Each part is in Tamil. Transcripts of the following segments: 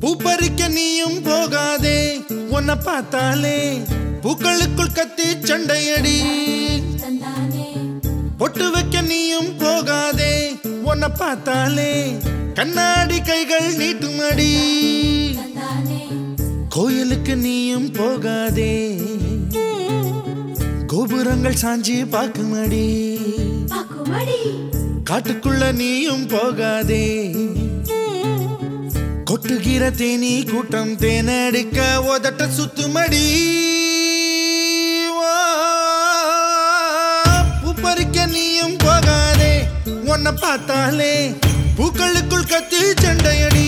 பூப்பறிக்க நீயும் போகாதே உன்னை பார்த்தாலே பூக்களுக்குள் கத்தி சண்டையடி பொட்டு வைக்க நீயும் போகாதே உன்னை பார்த்தாலே கண்ணாடி கைகள் நீட்டுமடி கோயிலுக்கு நீயும் போகாதே கோபுரங்கள் சாஞ்சி பாக்குமடி காட்டுக்குள்ள நீயும் போகாதே கொட்டுகிற தேனி கூட்டம் தேனடிக்க உதட்ட சுத்துமடி பூப்பறிக்க நீயும் போகாதே உன்னை பார்த்தாலே பூக்களுக்குள் கத்தி சண்டையடி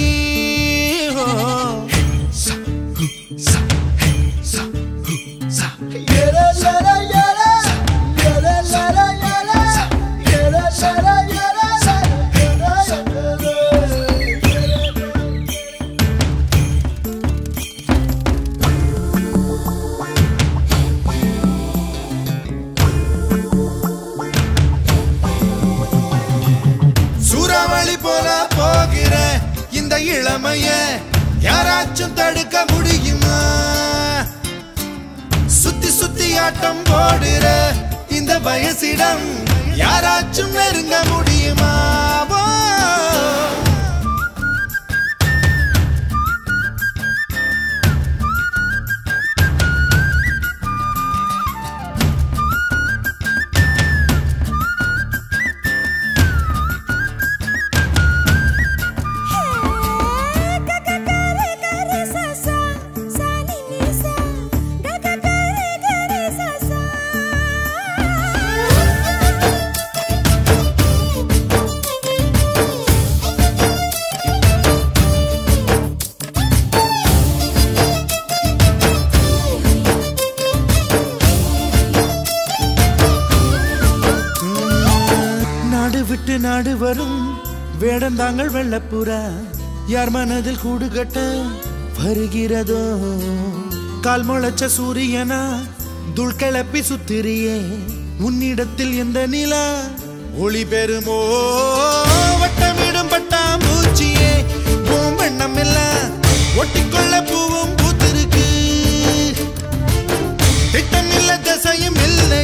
போல போகிற இந்த இளமைய யாராச்சும் தடுக்க முடியுமா சுத்தி சுத்தி ஆட்டம் போடுற இந்த வயசிடம் யாராச்சும் நெருங்க முடியுமா விட்டு நாடு வரும் வேடந்தாங்கள் வெள்ளப்புறா யார் மனதில் கூடு கட்ட வருகிறதோ கால் முளைச்ச சூரியனா துள் கிளப்பி சுத்திரியே உன்னிடத்தில் எந்த நிலா ஒளி பெறுமோ வட்டமிடும் பட்டாம்பூச்சியே பூவண்ணம் எல்லாம் ஒட்டிக்கொள்ள பூவும் பூத்திருக்கு திட்டம் இல்ல தசையும் இல்லை